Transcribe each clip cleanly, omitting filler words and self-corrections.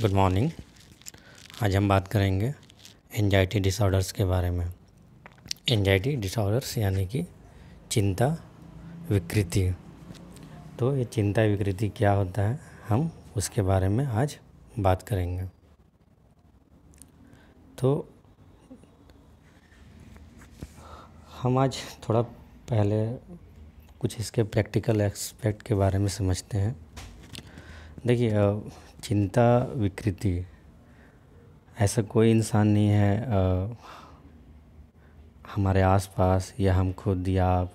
Good morning. आज हम बात करेंगे एंजाइटी डिसऑर्डर्स के बारे में। एंजाइटी डिसऑर्डर्स यानी कि चिंता विकृति। तो ये चिंता विकृति क्या होता है, हम उसके बारे में आज बात करेंगे। तो हम आज थोड़ा पहले कुछ इसके प्रैक्टिकल एस्पेक्ट के बारे में समझते हैं। देखिए, चिंता विकृति ऐसा कोई इंसान नहीं है हमारे आसपास या हम खुद या आप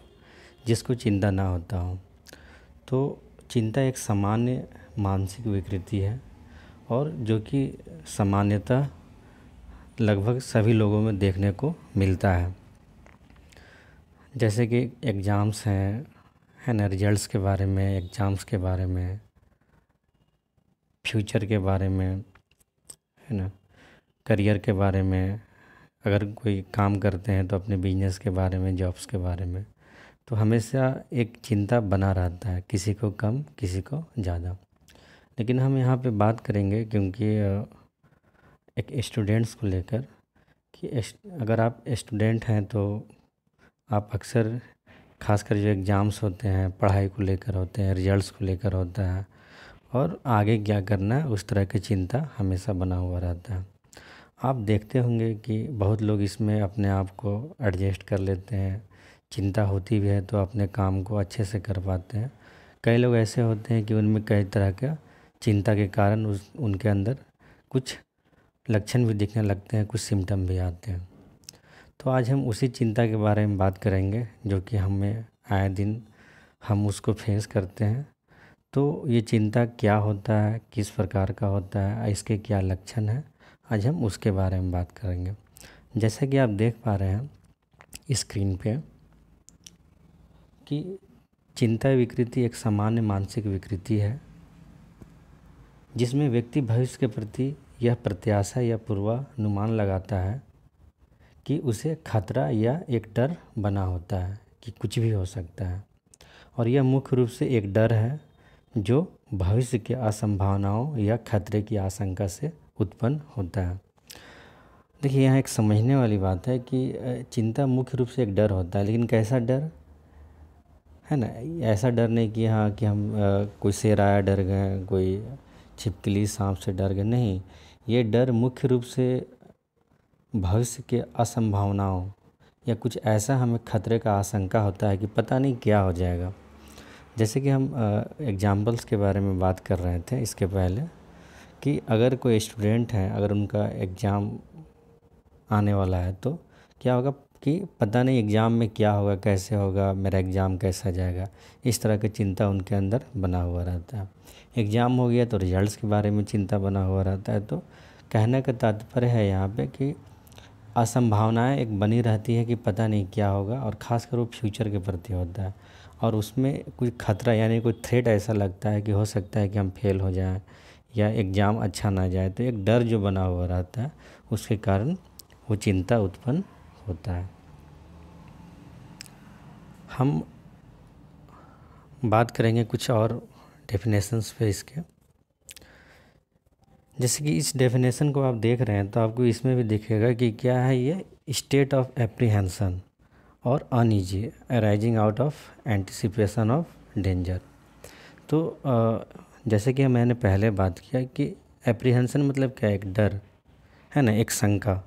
जिसको चिंता ना होता हो। तो चिंता एक सामान्य मानसिक विकृति है और जो कि सामान्यतः लगभग सभी लोगों में देखने को मिलता है। जैसे कि एग्ज़ाम्स हैं, है ना, रिजल्ट्स के बारे में, एग्ज़ाम्स के बारे में, फ्यूचर के बारे में, है ना, करियर के बारे में, अगर कोई काम करते हैं तो अपने बिजनेस के बारे में, जॉब्स के बारे में। तो हमेशा एक चिंता बना रहता है, किसी को कम किसी को ज़्यादा। लेकिन हम यहाँ पे बात करेंगे क्योंकि एक स्टूडेंट्स को लेकर कि अगर आप स्टूडेंट हैं तो आप अक्सर खासकर जो एग्ज़ाम्स होते हैं पढ़ाई को लेकर होते हैं, रिजल्ट्स को लेकर होता है और आगे क्या करना है उस तरह की चिंता हमेशा बना हुआ रहता है। आप देखते होंगे कि बहुत लोग इसमें अपने आप को एडजस्ट कर लेते हैं। चिंता होती भी है तो अपने काम को अच्छे से कर पाते हैं। कई लोग ऐसे होते हैं कि उनमें कई तरह का चिंता के कारण उनके अंदर कुछ लक्षण भी दिखने लगते हैं, कुछ सिम्टम भी आते हैं। तो आज हम उसी चिंता के बारे में बात करेंगे जो कि हमें आए दिन हम उसको फेस करते हैं। तो ये चिंता क्या होता है, किस प्रकार का होता है, इसके क्या लक्षण हैं, आज हम उसके बारे में बात करेंगे। जैसे कि आप देख पा रहे हैं स्क्रीन पे कि चिंता विकृति एक सामान्य मानसिक विकृति है जिसमें व्यक्ति भविष्य के प्रति यह प्रत्याशा या पूर्वानुमान लगाता है कि उसे खतरा या एक डर बना होता है कि कुछ भी हो सकता है। और यह मुख्य रूप से एक डर है जो भविष्य के असंभावनाओं या खतरे की आशंका से उत्पन्न होता है। देखिए, यहाँ एक समझने वाली बात है कि चिंता मुख्य रूप से एक डर होता है, लेकिन कैसा डर है ना। ऐसा डर नहीं कि हाँ कि हम कोई शेर आया डर गए, कोई छिपकली सांप से डर गए, नहीं। ये डर मुख्य रूप से भविष्य के असंभावनाओं या कुछ ऐसा हमें खतरे का आशंका होता है कि पता नहीं क्या हो जाएगा। जैसे कि हम एग्जाम्पल्स के बारे में बात कर रहे थे इसके पहले कि अगर कोई स्टूडेंट है, अगर उनका एग्ज़ाम आने वाला है तो क्या होगा कि पता नहीं एग्ज़ाम में क्या होगा, कैसे होगा, मेरा एग्ज़ाम कैसा जाएगा, इस तरह की चिंता उनके अंदर बना हुआ रहता है। एग्ज़ाम हो गया तो रिजल्ट्स के बारे में चिंता बना हुआ रहता है। तो कहने का तात्पर्य है यहाँ पे कि असंभावनाएं एक बनी रहती है कि पता नहीं क्या होगा, और ख़ासकर वो फ्यूचर के प्रति होता है और उसमें कोई खतरा यानी कोई थ्रेट ऐसा लगता है कि हो सकता है कि हम फेल हो जाएं या एग्ज़ाम अच्छा ना जाए। तो एक डर जो बना हुआ रहता है उसके कारण वो चिंता उत्पन्न होता है। हम बात करेंगे कुछ और डेफिनेशंस पे इसके। जैसे कि इस डेफिनेशन को आप देख रहे हैं तो आपको इसमें भी दिखेगा कि क्या है ये स्टेट ऑफ एप्रीहेंशन और uneasy arising out of anticipation of danger. तो जैसे कि मैंने पहले बात किया कि एप्रीहेंशन मतलब क्या है, एक डर है ना, एक शंका,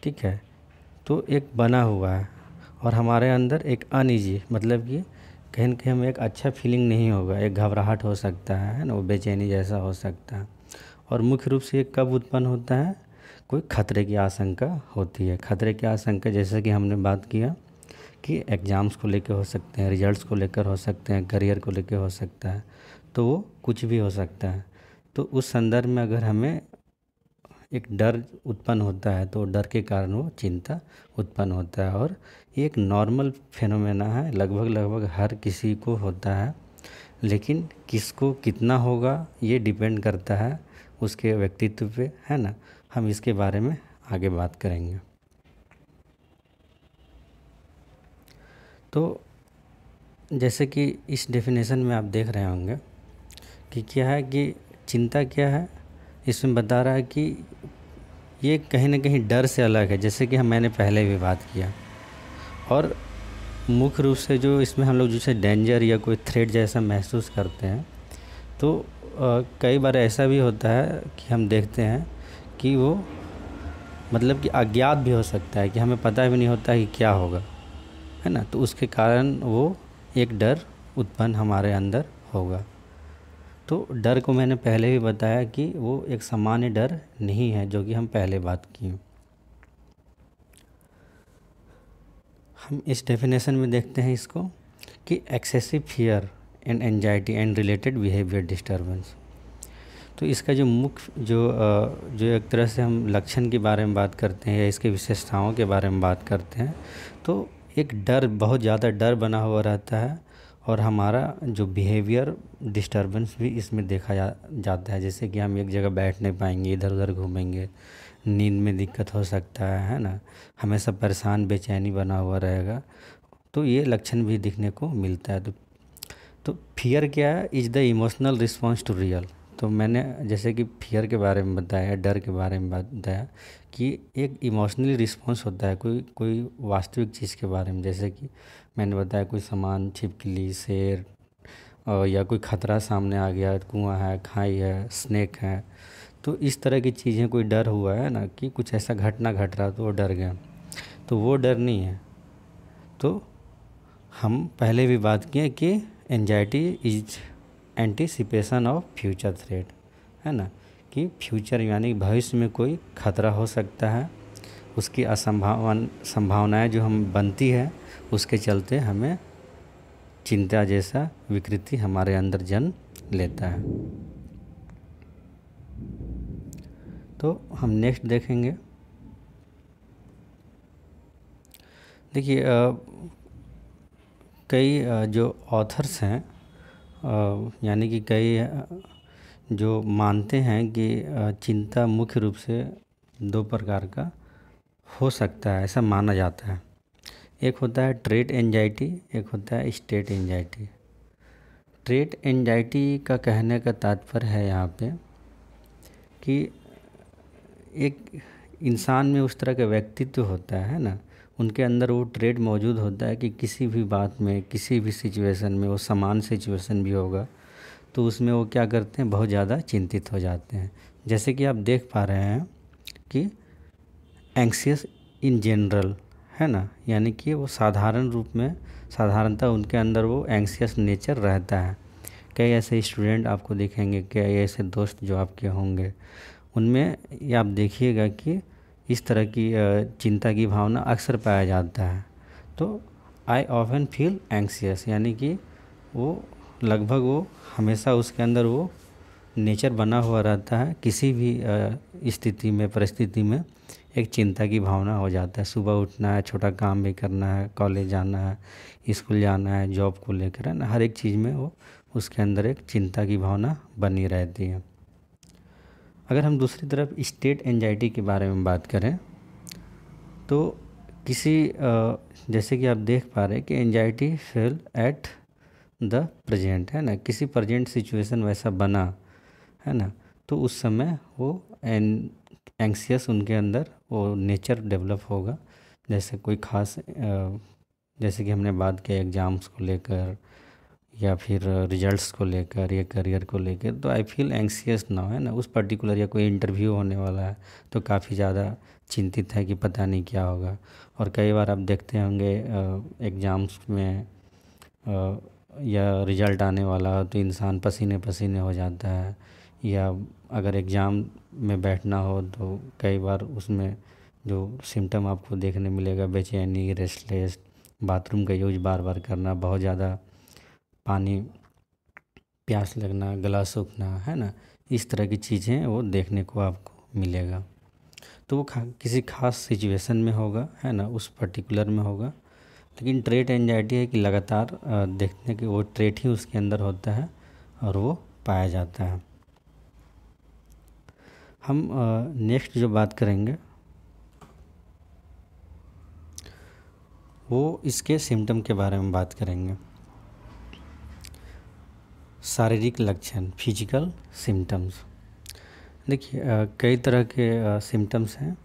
ठीक है। तो एक बना हुआ है और हमारे अंदर एक अनईजी मतलब कि कहीं न कहीं हमें एक अच्छा फीलिंग नहीं होगा, एक घबराहट हो सकता है ना, वो बेचैनी जैसा हो सकता है। और मुख्य रूप से ये कब उत्पन्न होता है, कोई खतरे की आशंका होती है। खतरे की आशंका जैसे कि हमने बात किया कि एग्ज़ाम्स को लेकर हो सकते हैं, रिजल्ट्स को लेकर हो सकते हैं, करियर को लेकर हो सकता है, तो वो कुछ भी हो सकता है। तो उस संदर्भ में अगर हमें एक डर उत्पन्न होता है तो डर के कारण वो चिंता उत्पन्न होता है। और ये एक नॉर्मल फेनोमेना है, लगभग हर किसी को होता है, लेकिन किसको कितना होगा ये डिपेंड करता है उसके व्यक्तित्व पे, है ना। हम इसके बारे में आगे बात करेंगे। तो जैसे कि इस डेफिनेशन में आप देख रहे होंगे कि क्या है कि चिंता क्या है, इसमें बता रहा है कि ये कहीं ना कहीं डर से अलग है, जैसे कि मैंने पहले भी बात किया। और मुख्य रूप से जो इसमें हम लोग जैसे डेंजर या कोई थ्रेट जैसा महसूस करते हैं, तो कई बार ऐसा भी होता है कि हम देखते हैं कि वो मतलब कि अज्ञात भी हो सकता है, कि हमें पता भी नहीं होता कि क्या होगा, है ना। तो उसके कारण वो एक डर उत्पन्न हमारे अंदर होगा। तो डर को मैंने पहले भी बताया कि वो एक सामान्य डर नहीं है, जो कि हम पहले बात की। हम इस डेफिनेशन में देखते हैं इसको कि excessive fear and anxiety and related behaviour disturbance. तो इसका जो मुख्य जो एक तरह से हम लक्षण के बारे में बात करते हैं या इसके विशेषताओं के बारे में बात करते हैं, तो एक डर, बहुत ज़्यादा डर बना हुआ रहता है। और हमारा जो बिहेवियर डिस्टर्बेंस भी इसमें देखा जाता है, जैसे कि हम एक जगह बैठ नहीं पाएंगे, इधर उधर घूमेंगे, नींद में दिक्कत हो सकता है ना, हमेशा परेशान बेचैनी बना हुआ रहेगा। तो ये लक्षण भी दिखने को मिलता है। तो फियर क्या है? Is the emotional response to real. तो मैंने जैसे कि फियर के बारे में बताया, डर के बारे में बताया कि एक इमोशनली रिस्पॉन्स होता है कोई कोई वास्तविक चीज़ के बारे में, जैसे कि मैंने बताया कोई सामान, छिपकली, शेर, और या कोई खतरा सामने आ गया, कुआं है, खाई है, स्नेक है। तो इस तरह की चीज़ें, कोई डर हुआ है ना कि कुछ ऐसा घटना घट रहा तो वो डर गया, तो वो डर नहीं है। तो हम पहले भी बात किए कि anxiety is anticipation of future threat, है ना, कि फ्यूचर यानी भविष्य में कोई खतरा हो सकता है, उसकी संभावनाएं जो हम बनती है, उसके चलते हमें चिंता जैसा विकृति हमारे अंदर जन्म लेता है। तो हम नेक्स्ट देखेंगे। देखिए कई जो ऑथर्स हैं, यानी कि कई जो मानते हैं कि चिंता मुख्य रूप से दो प्रकार का हो सकता है, ऐसा माना जाता है। एक होता है ट्रेट एंजाइटी, एक होता है स्टेट एंजाइटी। ट्रेट एंजाइटी का कहने का तात्पर्य है यहाँ पे कि एक इंसान में उस तरह का व्यक्तित्व होता है ना, उनके अंदर वो ट्रेट मौजूद होता है कि किसी भी बात में, किसी भी सिचुएशन में, वो समान सिचुएशन भी होगा तो उसमें वो क्या करते हैं, बहुत ज़्यादा चिंतित हो जाते हैं। जैसे कि आप देख पा रहे हैं कि एंग्सियस इन जनरल, है ना, यानी कि वो साधारण रूप में, साधारणतः उनके अंदर वो एंग्सियस नेचर रहता है। कई ऐसे स्टूडेंट आपको दिखेंगे, कई ऐसे दोस्त जो आपके होंगे, उनमें ये आप देखिएगा कि इस तरह की चिंता की भावना अक्सर पाया जाता है। तो आई ऑफन फील एंग्सियस, यानी कि वो लगभग वो हमेशा उसके अंदर वो नेचर बना हुआ रहता है, किसी भी स्थिति में, परिस्थिति में एक चिंता की भावना हो जाता है। सुबह उठना है, छोटा काम भी करना है, कॉलेज जाना है, स्कूल जाना है, जॉब को लेकर, है ना, हर एक चीज़ में वो उसके अंदर एक चिंता की भावना बनी रहती है। अगर हम दूसरी तरफ स्टेट एंजाइटी के बारे में बात करें तो किसी जैसे कि आप देख पा रहे हैं कि anxiety feel at the present, है ना, किसी प्रेजेंट सिचुएशन वैसा बना, है ना, तो उस समय वो एंग्सियस उनके अंदर वो नेचर डेवलप होगा। जैसे कोई खास जैसे कि हमने बात किया एग्ज़ाम्स को लेकर या फिर रिजल्ट्स को लेकर या करियर को लेकर, तो आई फील एंग्सियस नाउ, है ना, उस पर्टिकुलर, या कोई इंटरव्यू होने वाला है तो काफ़ी ज़्यादा चिंतित है कि पता नहीं क्या होगा। और कई बार आप देखते होंगे एग्ज़ाम्स में या रिजल्ट आने वाला हो तो इंसान पसीने पसीने हो जाता है, या अगर एग्ज़ाम में बैठना हो तो कई बार उसमें जो सिम्टम आपको देखने मिलेगा, बेचैनी, रेस्टलेस, बाथरूम का यूज बार बार करना, बहुत ज़्यादा पानी प्यास लगना, गला सूखना, है ना, इस तरह की चीज़ें वो देखने को आपको मिलेगा। तो वो किसी खास सिचुएशन में होगा, है ना, उस पर्टिकुलर में होगा। लेकिन ट्रेट एंजाइटी है कि लगातार देखने के वो ट्रेट ही उसके अंदर होता है और वो पाया जाता है। हम नेक्स्ट जो बात करेंगे वो इसके सिम्टम के बारे में बात करेंगे। शारीरिक लक्षण, फिजिकल सिम्टम्स। देखिए कई तरह के सिम्टम्स हैं,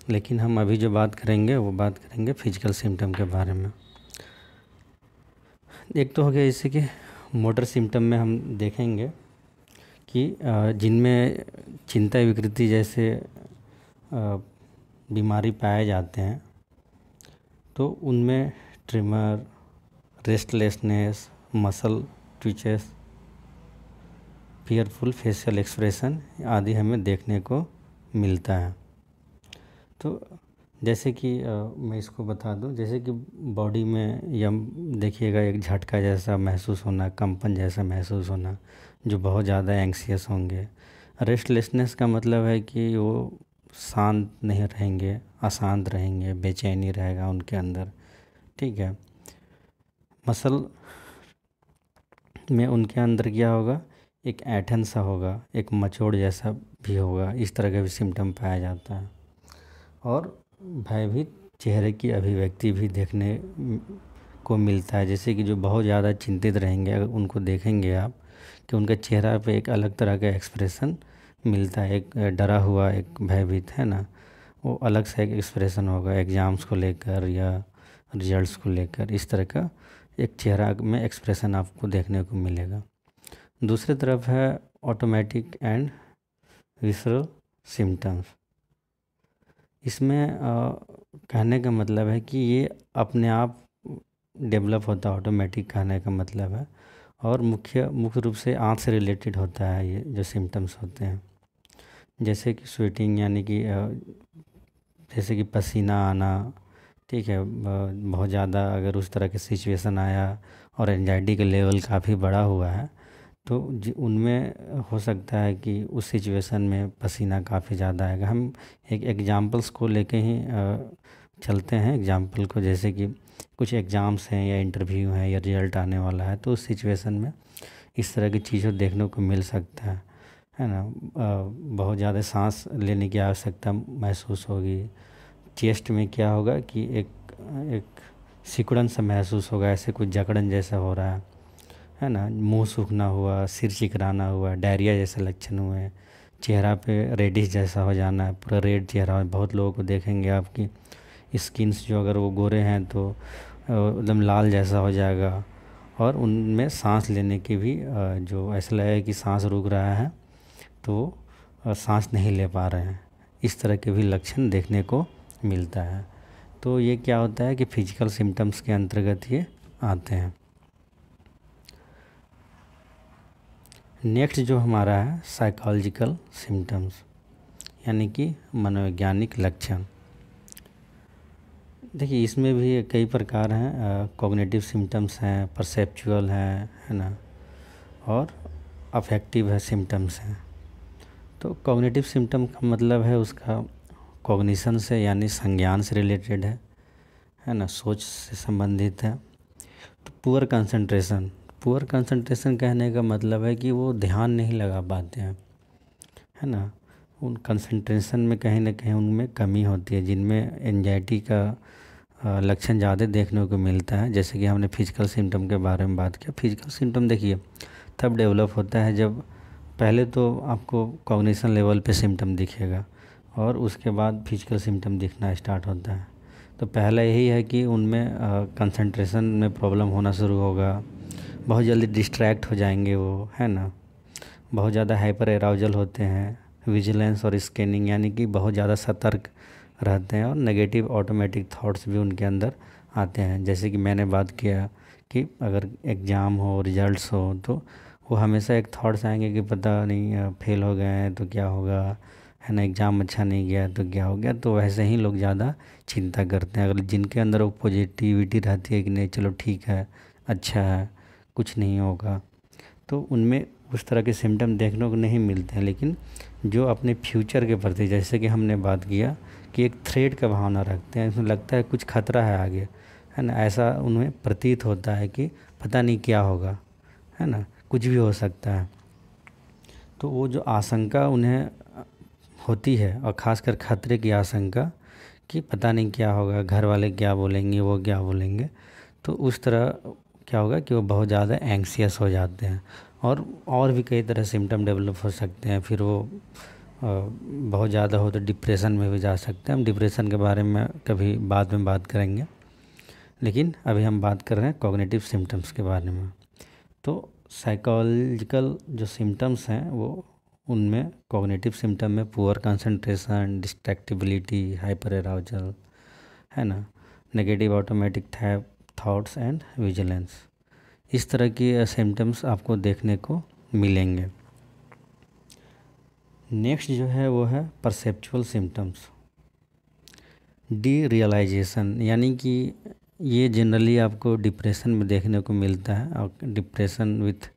लेकिन हम अभी जो बात करेंगे वो बात करेंगे फिजिकल सिम्टम के बारे में। एक तो हो गया जैसे कि मोटर सिम्टम में हम देखेंगे कि जिनमें चिंता विकृति जैसे बीमारी पाए जाते हैं, तो उनमें trimmer, restlessness, muscle twitches, fearful facial expression आदि हमें देखने को मिलता है। तो जैसे कि मैं इसको बता दूं, जैसे कि बॉडी में या देखिएगा एक झटका जैसा महसूस होना, कंपन जैसा महसूस होना, जो बहुत ज़्यादा एंग्सियस होंगे। रेस्टलेसनेस का मतलब है कि वो शांत नहीं रहेंगे, अशांत रहेंगे, बेचैनी रहेगा उनके अंदर, ठीक है। मसल में उनके अंदर क्या होगा, एक ऐंठन सा होगा, एक मचोड़ जैसा भी होगा, इस तरह का भी सिम्टम पाया जाता है। और भयभीत चेहरे की अभिव्यक्ति भी देखने को मिलता है। जैसे कि जो बहुत ज़्यादा चिंतित रहेंगे, अगर उनको देखेंगे आप कि उनके चेहरा पे एक अलग तरह का एक्सप्रेशन मिलता है, एक डरा हुआ, एक भयभीत, है ना, वो अलग सा एक एक्सप्रेशन होगा एग्ज़ाम्स को लेकर या रिजल्ट्स को लेकर। इस तरह का एक चेहरा में एक्सप्रेशन आपको देखने को मिलेगा। दूसरी तरफ है ऑटोमेटिक एंड विसरल सिम्टम्स। इसमें कहने का मतलब है कि ये अपने आप डेवलप होता है, ऑटोमेटिक कहने का मतलब है, और मुख्य रूप से आँख से रिलेटेड होता है ये जो सिम्टम्स होते हैं। जैसे कि स्वेटिंग, यानी कि जैसे कि पसीना आना, ठीक है, बहुत ज़्यादा अगर उस तरह की सिचुएशन आया और एंजाइटी का लेवल काफ़ी बढ़ा हुआ है, तो उनमें हो सकता है कि उस सिचुएशन में पसीना काफ़ी ज़्यादा आएगा। हम एक एग्जांपल्स को लेके ही चलते हैं एग्जांपल को, जैसे कि कुछ एग्ज़ाम्स हैं या इंटरव्यू हैं या रिजल्ट आने वाला है, तो उस सिचुएशन में इस तरह की चीज़ों देखने को मिल सकता है ना। बहुत ज़्यादा सांस लेने की आवश्यकता महसूस होगी। चेस्ट में क्या होगा कि एक सिकुड़न सा महसूस होगा, ऐसे कुछ जकड़न जैसा हो रहा है ना। मुंह सूखना हुआ, सिर चिकराना हुआ, डायरिया जैसे लक्षण हुए, चेहरा पे रेडिश जैसा हो जाना, पूरा रेड चेहरा। बहुत लोगों को देखेंगे आपकी स्किन्स जो अगर वो गोरे हैं तो एकदम लाल जैसा हो जाएगा, और उनमें सांस लेने की भी जो ऐसा लगेगा कि सांस रुक रहा है, तो सांस नहीं ले पा रहे हैं, इस तरह के भी लक्षण देखने को मिलता है। तो ये क्या होता है कि फिजिकल सिम्टम्स के अंतर्गत ये आते हैं। नेक्स्ट जो हमारा है साइकोलॉजिकल सिम्टम्स, यानी कि मनोवैज्ञानिक लक्षण। देखिए इसमें भी कई प्रकार हैं। कॉग्निटिव सिम्टम्स हैं, परसेप्चुअल हैं, है ना, और अफेक्टिव है सिम्टम्स हैं। तो कॉग्निटिव सिम्टम का मतलब है उसका कॉग्निशन से, यानी संज्ञान से रिलेटेड है ना, सोच से संबंधित है। तो पुअर कंसंट्रेशन कहने का मतलब है कि वो ध्यान नहीं लगा पाते हैं, है ना। उन कंसंट्रेशन में कहीं ना कहीं उनमें कमी होती है, जिनमें एंजाइटी का लक्षण ज़्यादा देखने को मिलता है। जैसे कि हमने फिजिकल सिम्टम के बारे में बात किया। फिजिकल सिम्टम देखिए तब डेवलप होता है जब पहले तो आपको कॉग्निशन लेवल पे सिम्टम दिखेगा, और उसके बाद फिजिकल सिम्टम दिखना स्टार्ट होता है। तो पहला यही है कि उनमें कंसंट्रेशन में प्रॉब्लम होना शुरू होगा, बहुत जल्दी डिस्ट्रैक्ट हो जाएंगे वो, है ना, बहुत ज़्यादा हाइपर एराउजल होते हैं, विजिलेंस और स्कैनिंग, यानी कि बहुत ज़्यादा सतर्क रहते हैं, और नेगेटिव ऑटोमेटिक थॉट्स भी उनके अंदर आते हैं। जैसे कि मैंने बात किया कि अगर एग्ज़ाम हो, रिजल्ट्स हो, तो वो हमेशा एक थॉट्स आएंगे कि पता नहीं फेल हो गए हैं तो क्या होगा, है ना, एग्ज़ाम अच्छा नहीं गया तो क्या हो गया। तो वैसे ही लोग ज़्यादा चिंता करते हैं। अगर जिनके अंदर वो पॉजिटिविटी रहती है कि नहीं चलो ठीक है, अच्छा है, कुछ नहीं होगा, तो उनमें उस तरह के सिम्टम देखने को नहीं मिलते हैं। लेकिन जो अपने फ्यूचर के प्रति, जैसे कि हमने बात किया कि एक थ्रेट का भावना रखते हैं, इसमें लगता है कुछ खतरा है आगे, है ना, ऐसा उन्हें प्रतीत होता है कि पता नहीं क्या होगा, है ना, कुछ भी हो सकता है। तो वो जो आशंका उन्हें होती है, और ख़ासकर खतरे की आशंका कि पता नहीं क्या होगा, घर वाले क्या बोलेंगे, वो क्या बोलेंगे, तो उस तरह क्या होगा कि वो बहुत ज़्यादा एंग्सियस हो जाते हैं। और भी कई तरह सिम्टम डेवलप हो सकते हैं। फिर वो बहुत ज़्यादा हो तो डिप्रेशन में भी जा सकते हैं। हम डिप्रेशन के बारे में कभी बाद में बात करेंगे, लेकिन अभी हम बात कर रहे हैं कॉग्निटिव सिम्टम्स के बारे में। तो साइकोलॉजिकल जो सिम्टम्स हैं वो उनमें कॉग्निटिव सिम्टम में पुअर कंसंट्रेशन, डिस्ट्रैक्टिबिलिटी, हाइपर अराउजल, है ना, negative automatic thoughts and vigilance, इस तरह की सिम्टम्स आपको देखने को मिलेंगे। नेक्स्ट जो है वो है परसेप्चुअल सिम्टम्स। डी रियलाइजेशन, यानी कि ये जनरली आपको डिप्रेशन में देखने को मिलता है, और डिप्रेशन विथ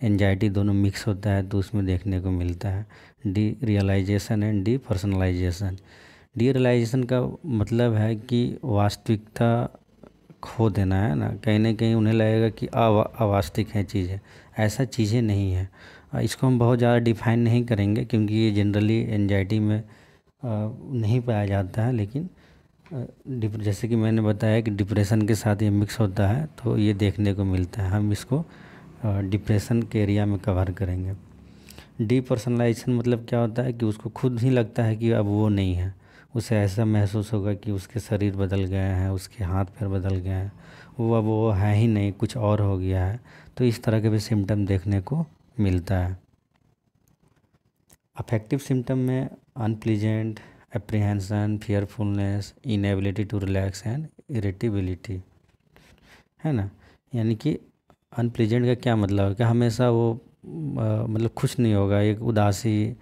एंजाइटी दोनों मिक्स होता है तो उसमें देखने को मिलता है derealization and depersonalization. Derealization का मतलब है कि वास्तविकता खो देना, है ना, कहीं ना कहीं उन्हें लगेगा कि अवास्तविक है चीज़ें, ऐसा चीज़ें नहीं है। इसको हम बहुत ज़्यादा डिफाइन नहीं करेंगे क्योंकि ये जनरली एंजाइटी में नहीं पाया जाता है, लेकिन जैसे कि मैंने बताया कि डिप्रेशन के साथ ये मिक्स होता है तो ये देखने को मिलता है। हम इसको डिप्रेशन के एरिया में कवर करेंगे। डीपर्सनलाइजेशन मतलब क्या होता है कि उसको खुद ही लगता है कि अब वो नहीं है, उसे ऐसा महसूस होगा कि उसके शरीर बदल गए हैं, उसके हाथ पैर बदल गए हैं, वो अब वो है ही नहीं, कुछ और हो गया है। तो इस तरह के भी सिम्टम देखने को मिलता है। अफेक्टिव सिम्टम में unpleasant, apprehension, fearfulness, inability to relax and irritability, है ना। यानी कि अनप्लीजेंट का क्या मतलब है कि हमेशा वो मतलब खुश नहीं होगा, एक उदासी,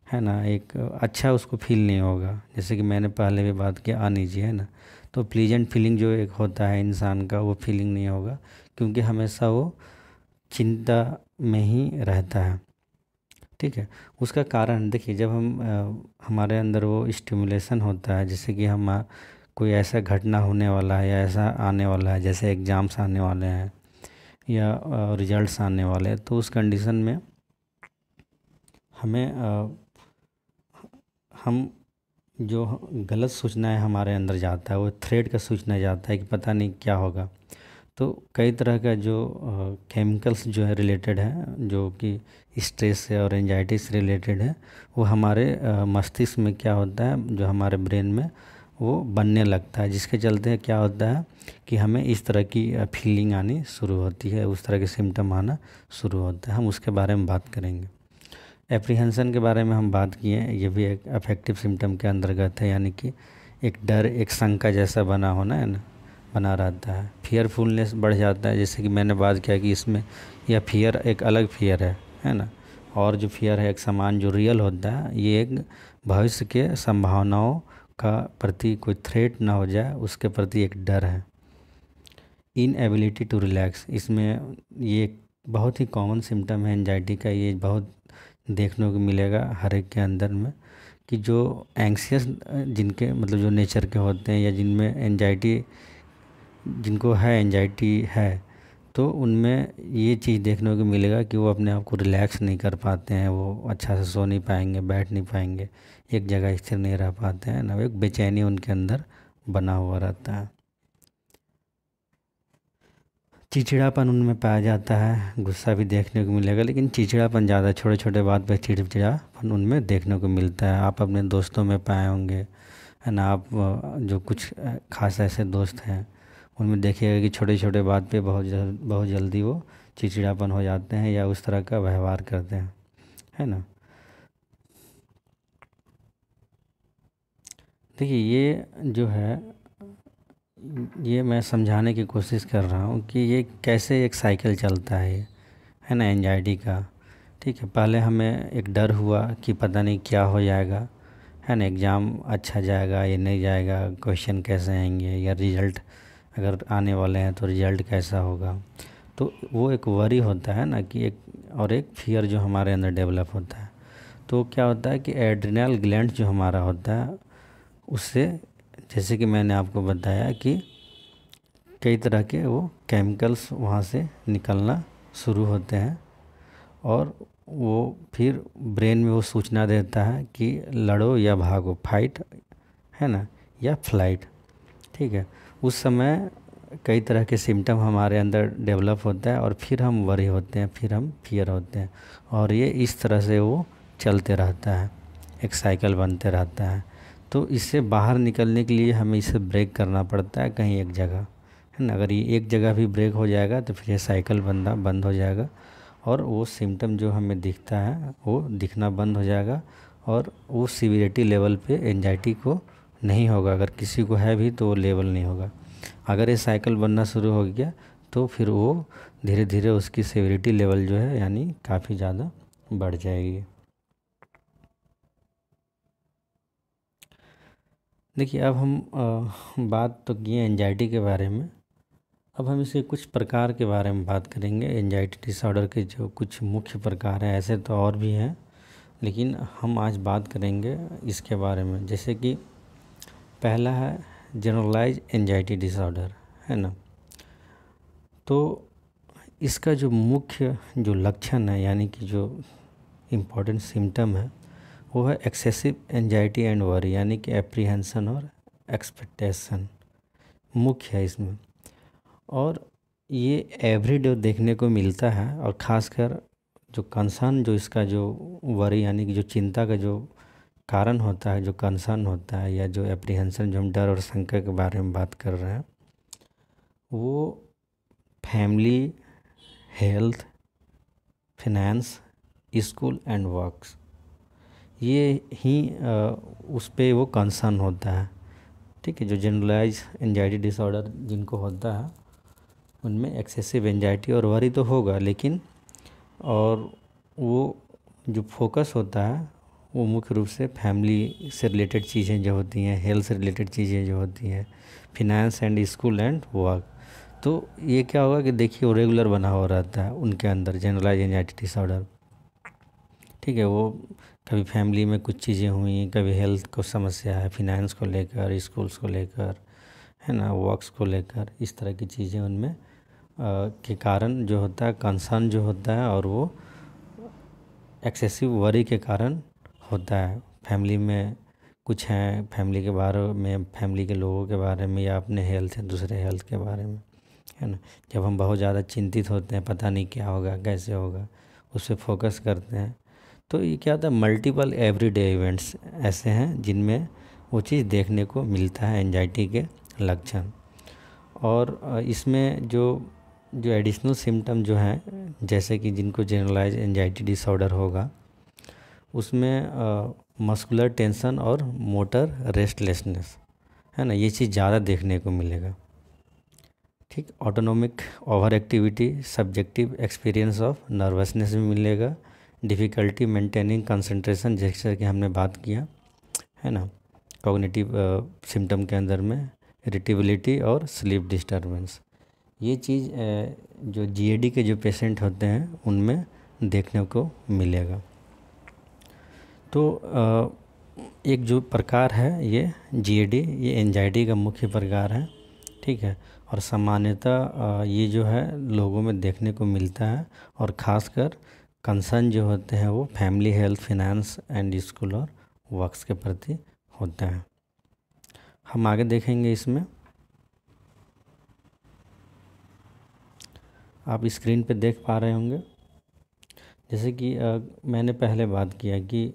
है ना, एक अच्छा उसको फील नहीं होगा, जैसे कि मैंने पहले भी बात की अनईजी, है ना। तो प्लीजेंट फीलिंग जो एक होता है इंसान का, वो फीलिंग नहीं होगा क्योंकि हमेशा वो चिंता में ही रहता है। ठीक है, उसका कारण देखिए, जब हम हमारे अंदर वो स्टिमुलेशन होता है, जैसे कि हम कोई ऐसा घटना होने वाला है या ऐसा आने वाला है, जैसे एग्ज़ाम्स आने वाले हैं या रिजल्ट्स आने वाले हैं, तो उस कंडीशन में हमें हम जो गलत सूचना है हमारे अंदर जाता है, वो थ्रेड का सूचना जाता है कि पता नहीं क्या होगा। तो कई तरह का जो केमिकल्स जो है रिलेटेड है, जो कि स्ट्रेस से और एंजाइटी से रिलेटेड है, वो हमारे मस्तिष्क में क्या होता है, जो हमारे ब्रेन में वो बनने लगता है, जिसके चलते क्या होता है कि हमें इस तरह की फीलिंग आनी शुरू होती है, उस तरह के सिम्टम आना शुरू होता है। हम उसके बारे में बात करेंगे। एप्रीहेंशन के बारे में हम बात किए, ये भी एक अफेक्टिव सिम्टम के अंतर्गत है, यानी कि एक डर, एक शंका जैसा बना होना, है ना, बना रहता है। फियरफुलनेस बढ़ जाता है, जैसे कि मैंने बात किया कि इसमें यह फियर एक अलग फियर है ना, और जो फियर है एक समान जो रियल होता है, ये एक भविष्य के संभावनाओं का प्रति कोई थ्रेट ना हो जाए उसके प्रति एक डर है। इनएबिलिटी टू रिलैक्स, इसमें ये एक बहुत ही कॉमन सिम्टम है एंजाइटी का, ये बहुत देखने को मिलेगा हर एक के अंदर में, कि जो एंग्सियस जिनके मतलब जो नेचर के होते हैं या जिनमें एंजाइटी, जिनको है एंजाइटी है, तो उनमें ये चीज़ देखने को मिलेगा कि वो अपने आप को रिलैक्स नहीं कर पाते हैं, वो अच्छा से सो नहीं पाएंगे, बैठ नहीं पाएंगे, एक जगह स्थिर नहीं रह पाते हैं ना, एक बेचैनी उनके अंदर बना हुआ रहता है। चिड़चिड़ापन उनमें पाया जाता है, गुस्सा भी देखने को मिलेगा, लेकिन चिड़चिड़ापन ज़्यादा, छोटे छोटे बात पे चिड़चिड़ापन उनमें देखने को मिलता है। आप अपने दोस्तों में पाए होंगे, है ना, आप जो कुछ खास ऐसे दोस्त हैं उनमें देखिएगा कि छोटे छोटे बात पे बहुत जल्दी वो चिड़चिड़ापन हो जाते हैं या उस तरह का व्यवहार करते हैं, है ना। देखिए, ये जो है, ये मैं समझाने की कोशिश कर रहा हूँ कि ये कैसे एक साइकिल चलता है ना, एंजाइटी का। ठीक है, पहले हमें एक डर हुआ कि पता नहीं क्या हो जाएगा, है ना, एग्ज़ाम अच्छा जाएगा या नहीं जाएगा, क्वेश्चन कैसे आएंगे, या रिज़ल्ट अगर आने वाले हैं तो रिज़ल्ट कैसा होगा। तो वो एक वरी होता है ना, कि एक फियर जो हमारे अंदर डेवलप होता है। तो क्या होता है कि एड्रिनल ग्लैंड जो हमारा होता है, उससे, जैसे कि मैंने आपको बताया कि कई तरह के वो केमिकल्स वहाँ से निकलना शुरू होते हैं, और वो फिर ब्रेन में वो सूचना देता है कि लड़ो या भागो, फाइट, है ना, या फ्लाइट। ठीक है, उस समय कई तरह के सिम्टम हमारे अंदर डेवलप होता है और फिर हम वरी होते हैं, फिर हम फियर होते हैं, और ये इस तरह से वो चलते रहता है, एक साइकिल बनते रहता है। तो इससे बाहर निकलने के लिए हमें इसे ब्रेक करना पड़ता है कहीं एक जगह, है ना। अगर ये एक जगह भी ब्रेक हो जाएगा तो फिर ये साइकिल बनना बंद हो जाएगा और वो सिम्टम जो हमें दिखता है वो दिखना बंद हो जाएगा और वो सीवियरिटी लेवल पे एंजाइटी को नहीं होगा। अगर किसी को है भी तो वो लेवल नहीं होगा। अगर ये साइकिल बनना शुरू हो गया तो फिर वो धीरे धीरे उसकी सीवियरिटी लेवल जो है यानी काफ़ी ज़्यादा बढ़ जाएगी। देखिए, अब हम बात तो किए एंजाइटी के बारे में, अब हम इसे कुछ प्रकार के बारे में बात करेंगे। एंजाइटी डिसऑर्डर के जो कुछ मुख्य प्रकार हैं, ऐसे तो और भी हैं लेकिन हम आज बात करेंगे इसके बारे में। जैसे कि पहला है जनरलाइज एंजाइटी डिसऑर्डर, है ना। तो इसका जो मुख्य जो लक्षण है यानी कि जो इम्पोर्टेंट सिम्टम है वो है एक्सेसिव एंजाइटी एंड वरी, यानी कि एप्रीहेंशन और एक्सपेक्टेशन मुख्य है इसमें। और ये एवरीडे देखने को मिलता है और ख़ासकर जो कंसर्न जो इसका जो वरी यानी कि जो चिंता का जो कारण होता है, जो कंसर्न होता है या जो एप्रीहेंशन जो हम डर और शंका के बारे में बात कर रहे हैं, वो family, health, finance, school and works, ये ही उस पे वो कंसर्न होता है। ठीक है, जो जनरलाइज एंजाइटी डिसऑर्डर जिनको होता है उनमें एक्सेसिव एंजाइटी और वरी तो होगा, लेकिन और वो जो फोकस होता है वो मुख्य रूप से फैमिली से रिलेटेड चीज़ें जो होती हैं, हेल्थ से रिलेटेड चीज़ें जो होती हैं, finance and school and work. तो ये क्या होगा कि देखिए वो रेगुलर बना हुआ रहता है उनके अंदर जनरलाइज एंजाइटी डिसऑर्डर। ठीक है, वो कभी फैमिली में कुछ चीज़ें हुई, कभी हेल्थ को समस्या है, फिनेंस को लेकर, स्कूल्स को लेकर, है ना, वर्क्स को लेकर, इस तरह की चीज़ें उनमें के कारण जो होता है कंसर्न जो होता है और वो एक्सेसिव वरी के कारण होता है। फैमिली में कुछ है, फैमिली के बारे में, फैमिली के लोगों के बारे में या अपने हेल्थ या दूसरे हेल्थ के बारे में, है ना। जब हम बहुत ज़्यादा चिंतित होते हैं, पता नहीं क्या होगा, कैसे होगा, उस पर फोकस करते हैं, तो ये क्या होता है, मल्टीपल एवरीडे इवेंट्स ऐसे हैं जिनमें वो चीज़ देखने को मिलता है एंजाइटी के लक्षण। और इसमें जो जो एडिशनल सिम्टम जो हैं, जैसे कि जिनको जनरलाइज एंजाइटी डिसऑर्डर होगा उसमें मस्कुलर टेंशन और मोटर रेस्टलेसनेस, है ना, ये चीज़ ज़्यादा देखने को मिलेगा। ठीक, autonomic over activity, subjective experience of nervousness भी मिलेगा, डिफ़िकल्टी मेंटेनिंग कंसंट्रेशन जैसे कि हमने बात किया, है ना, कॉग्निटिव सिम्टम के अंदर में इरिटेबिलिटी और स्लीप डिस्टर्बेंस, ये चीज़ जो जीएडी के जो पेशेंट होते हैं उनमें देखने को मिलेगा। तो एक जो प्रकार है ये जीएडी, ये एंजाइटी का मुख्य प्रकार है। ठीक है, और सामान्यतः ये जो है लोगों में देखने को मिलता है और ख़ासकर कंसर्न जो होते हैं वो family, health, finance and school और वर्क्स के प्रति होता है। हम आगे देखेंगे इसमें, आप स्क्रीन पे देख पा रहे होंगे, जैसे कि मैंने पहले बात किया कि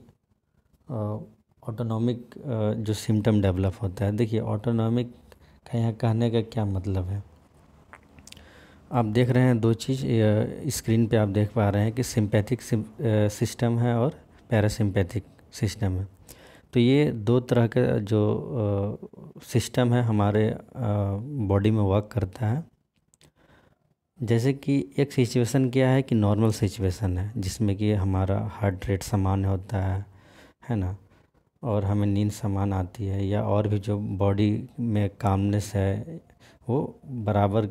ऑटोनॉमिक जो सिम्टम डेवलप होता है। देखिए, ऑटोनॉमिक का यहाँ कहने का क्या मतलब है, आप देख रहे हैं दो चीज़ स्क्रीन पे आप देख पा रहे हैं कि सिंपैथिक सिस्टम है और पैरासिम्पैथिक सिस्टम है। तो ये दो तरह का जो सिस्टम है हमारे बॉडी में वर्क करता है। जैसे कि एक सिचुएशन क्या है कि नॉर्मल सिचुएशन है जिसमें कि हमारा हार्ट रेट सामान्य होता है ना, और हमें नींद समान आती है, या और भी जो बॉडी में कामनेस है वो बराबर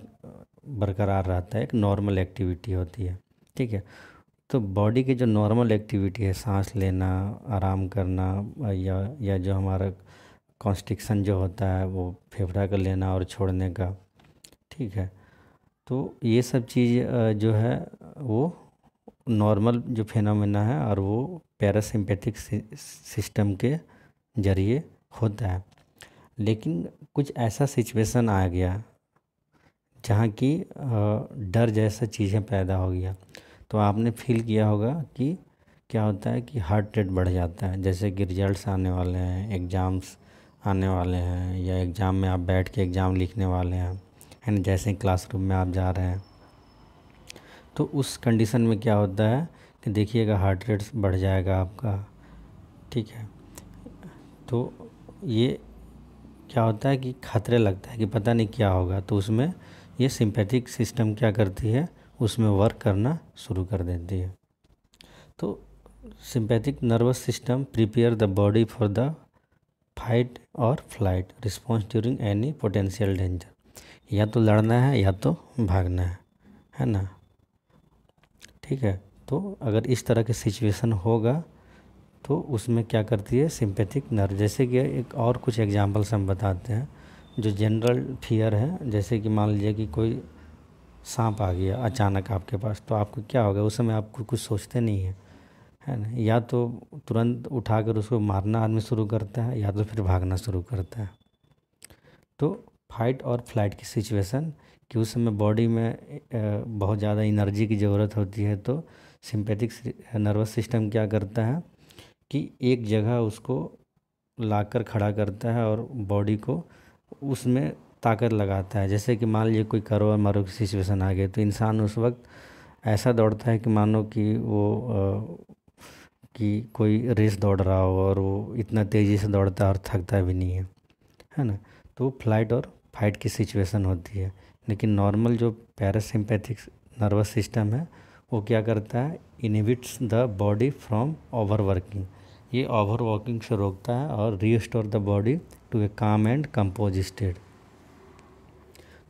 बरकरार रहता है, एक नॉर्मल एक्टिविटी होती है। ठीक है, तो बॉडी की जो नॉर्मल एक्टिविटी है, सांस लेना, आराम करना, या जो हमारा कॉन्स्ट्रिक्शन जो होता है वो फेफड़ा का लेना और छोड़ने का, ठीक है, तो ये सब चीज़ जो है वो नॉर्मल जो फिनोमेना है और वो पैरासिम्पैथिक सिस्टम के जरिए होता है। लेकिन कुछ ऐसा सिचुएशन आ गया जहाँ की डर जैसा चीज़ें पैदा हो गया। तो आपने फील किया होगा कि क्या होता है कि हार्ट रेट बढ़ जाता है, जैसे कि रिजल्ट्स आने वाले हैं, एग्ज़ाम्स आने वाले हैं, या एग्ज़ाम में आप बैठ के एग्ज़ाम लिखने वाले हैं, एंड जैसे क्लासरूम में आप जा रहे हैं, तो उस कंडीशन में क्या होता है कि देखिएगा हार्ट रेट बढ़ जाएगा आपका। ठीक है, तो ये क्या होता है कि खतरे लगता है कि पता नहीं क्या होगा, तो उसमें ये सिंपैथिक सिस्टम क्या करती है, उसमें वर्क करना शुरू कर देती है। तो sympathetic nervous system prepare the body for the fight और flight response during any potential danger. या तो लड़ना है या तो भागना है ना। ठीक है, तो अगर इस तरह के सिचुएशन होगा तो उसमें क्या करती है सिंपैथिक नर्व। जैसे कि एक और कुछ एग्जांपल्स हम बताते हैं जो जनरल फियर है। जैसे कि मान लीजिए कि कोई सांप आ गया अचानक आपके पास, तो आपको क्या होगा, उस समय आपको कुछ सोचते नहीं है ना। या तो तुरंत उठाकर उसको मारना आदमी शुरू करता है, या तो फिर भागना शुरू करता है। तो फाइट और फ्लाइट की सिचुएशन कि उस समय बॉडी में बहुत ज़्यादा एनर्जी की ज़रूरत होती है, तो सिंपैथिक नर्वस सिस्टम क्या करता है कि एक जगह उसको लाकर खड़ा करता है और बॉडी को उसमें ताकत लगाता है। जैसे कि मान लीजिए कोई करो मरो की सिचुएशन आ गई, तो इंसान उस वक्त ऐसा दौड़ता है कि मानो कि वो कि कोई रेस दौड़ रहा हो, और वो इतना तेज़ी से दौड़ता है और थकता भी नहीं है ना। तो फ्लाइट और फाइट की सिचुएशन होती है। लेकिन नॉर्मल जो पैरासिम्पैथिक नर्वस सिस्टम है वो क्या करता है, inhibits the body from over working. ये ओवर वर्किंग से रोकता है और रीस्टोर द बॉडी टू ए काम एंड कंपोज स्टेट।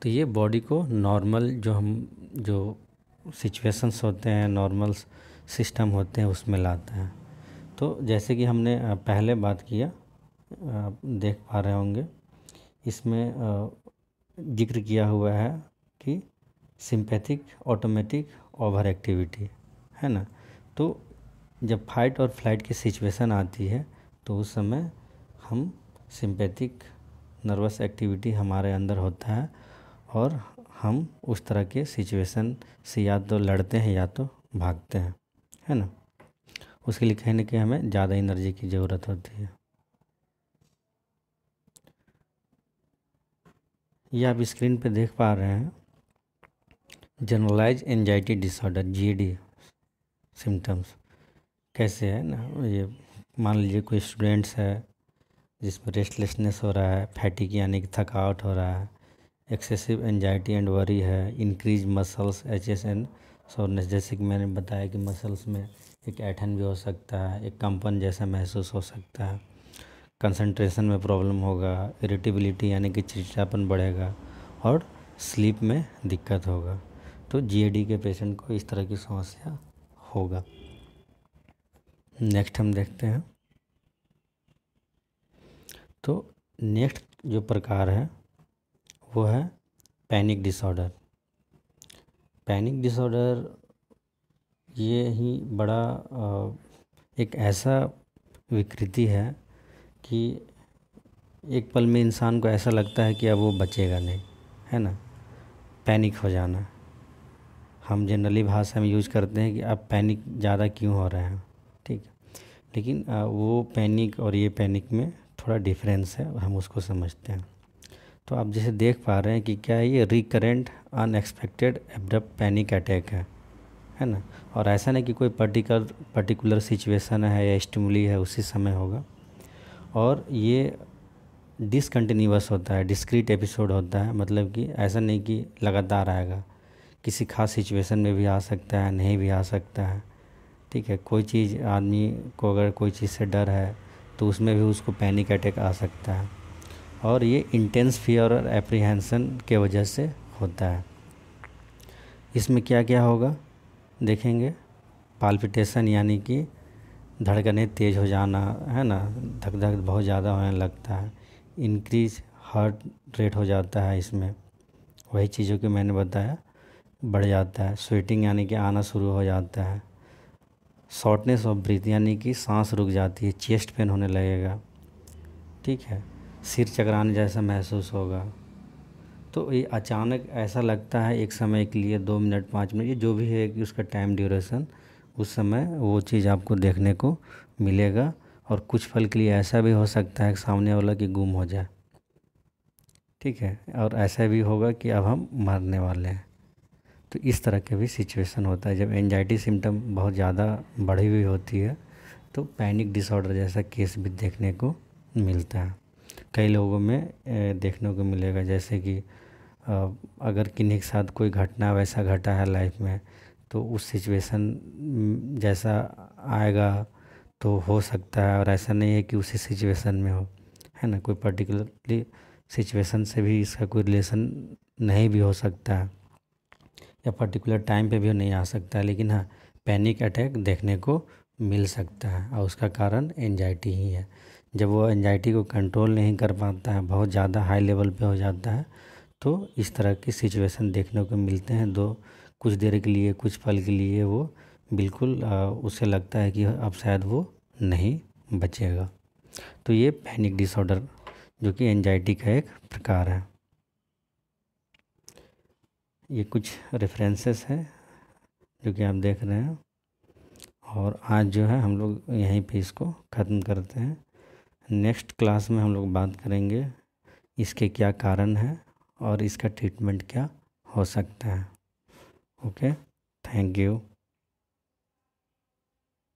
तो ये बॉडी को नॉर्मल जो सिचुएशंस होते हैं, नॉर्मल सिस्टम होते हैं, उसमें लाता है। तो जैसे कि हमने पहले बात किया, आप देख पा रहे होंगे इसमें जिक्र किया हुआ है कि सिंपैथिक ऑटोमेटिक ओवर एक्टिविटी है ना। तो जब फाइट और फ्लाइट की सिचुएशन आती है तो उस समय हम सिंपैथिक नर्वस एक्टिविटी हमारे अंदर होता है और हम उस तरह के सिचुएशन से या तो लड़ते हैं या तो भागते हैं, है ना। उसके लिए कहीं ना कहीं हमें ज़्यादा एनर्जी की ज़रूरत होती है। ये आप स्क्रीन पे देख पा रहे हैं generalize anxiety disorder GAD symptoms कैसे है ना। ये मान लीजिए कोई स्टूडेंट्स है जिसमें रेस्टलेसनेस हो रहा है, फैटिक यानी कि थकावट हो रहा है, एक्सेसिव एंजाइटी एंड वरी है, increase muscles HS and soreness. जैसे कि मैंने बताया कि मसल्स में एक ऐठन भी हो सकता है, एक कंपन जैसा महसूस हो सकता है, कंसंट्रेशन में प्रॉब्लम होगा, इरिटेबिलिटी यानी कि चिड़चिड़ापन बढ़ेगा, और स्लीप में दिक्कत होगा। तो GAD के पेशेंट को इस तरह की समस्या होगा। नेक्स्ट हम देखते हैं। तो नेक्स्ट जो प्रकार है वो है पैनिक डिसऑर्डर। पैनिक डिसऑर्डर ये ही बड़ा एक ऐसा विकृति है कि एक पल में इंसान को ऐसा लगता है कि अब वो बचेगा नहीं, है ना। पैनिक हो जाना, हम जनरली भाषा में यूज करते हैं कि अब पैनिक ज़्यादा क्यों हो रहे हैं, ठीक है। लेकिन वो पैनिक और ये पैनिक में थोड़ा डिफरेंस है, हम उसको समझते हैं। तो आप जैसे देख पा रहे हैं कि क्या है, ये recurrent unexpected abrupt panic attack है ना। और ऐसा नहीं कि कोई पर्टिकुलर सिचुएशन है या स्टिमुली है उसी समय होगा, और ये डिसकंटिन्यूअस होता है, डिस्क्रीट एपिसोड होता है। मतलब कि ऐसा नहीं कि लगातार आएगा, किसी खास सिचुएशन में भी आ सकता है, नहीं भी आ सकता है, ठीक है। कोई चीज़ आदमी को अगर कोई चीज़ से डर है तो उसमें भी उसको पैनिक अटैक आ सकता है, और ये इंटेंस फियर और एप्रीहेंशन के वजह से होता है। इसमें क्या क्या होगा देखेंगे, पाल्पिटेशन यानी कि धड़कनें तेज़ हो जाना, है ना, धक धक बहुत ज़्यादा होने लगता है, इंक्रीज हार्ट रेट हो जाता है, इसमें वही चीज़ों की मैंने बताया बढ़ जाता है, स्वेटिंग यानी कि आना शुरू हो जाता है, शॉर्टनेस ऑफ ब्रीथ यानी कि सांस रुक जाती है, चेस्ट पेन होने लगेगा, ठीक है, सिर चकराने जैसा महसूस होगा, तो ये अचानक ऐसा लगता है एक समय के लिए 2 मिनट 5 मिनट, ये जो भी है कि उसका टाइम ड्यूरेशन, उस समय वो चीज़ आपको देखने को मिलेगा। और कुछ पल के लिए ऐसा भी हो सकता है कि सामने वाला कि गुम हो जाए, ठीक है, और ऐसा भी होगा कि अब हम मरने वाले हैं। तो इस तरह के भी सिचुएशन होता है जब एंजाइटी सिम्टम बहुत ज़्यादा बढ़ी हुई होती है, तो पैनिक डिसऑर्डर जैसा केस भी देखने को मिलता है। कई लोगों में देखने को मिलेगा, जैसे कि अगर किन्हीं के साथ कोई घटना वैसा घटा है लाइफ में, तो उस सिचुएशन जैसा आएगा तो हो सकता है, और ऐसा नहीं है कि उसी सिचुएशन में हो, है ना। कोई पर्टिकुलरली सिचुएशन से भी इसका कोई रिलेशन नहीं भी हो सकता है, या पर्टिकुलर टाइम पे भी नहीं आ सकता है, लेकिन हाँ, पैनिक अटैक देखने को मिल सकता है, और उसका कारण एंजाइटी ही है। जब वो एंजाइटी को कंट्रोल नहीं कर पाता है, बहुत ज़्यादा हाई लेवल पे हो जाता है, तो इस तरह की सिचुएशन देखने को मिलते हैं। कुछ देर के लिए, कुछ पल के लिए वो बिल्कुल उसे लगता है कि अब शायद वो नहीं बचेगा। तो ये पैनिक डिसऑर्डर जो कि एंजाइटी का एक प्रकार है। ये कुछ रेफरेंसेस हैं जो कि आप देख रहे हैं, और आज जो है हम लोग यहीं पे इसको ख़त्म करते हैं। नेक्स्ट क्लास में हम लोग बात करेंगे इसके क्या कारण हैं और इसका ट्रीटमेंट क्या हो सकता है। Okay, thank you.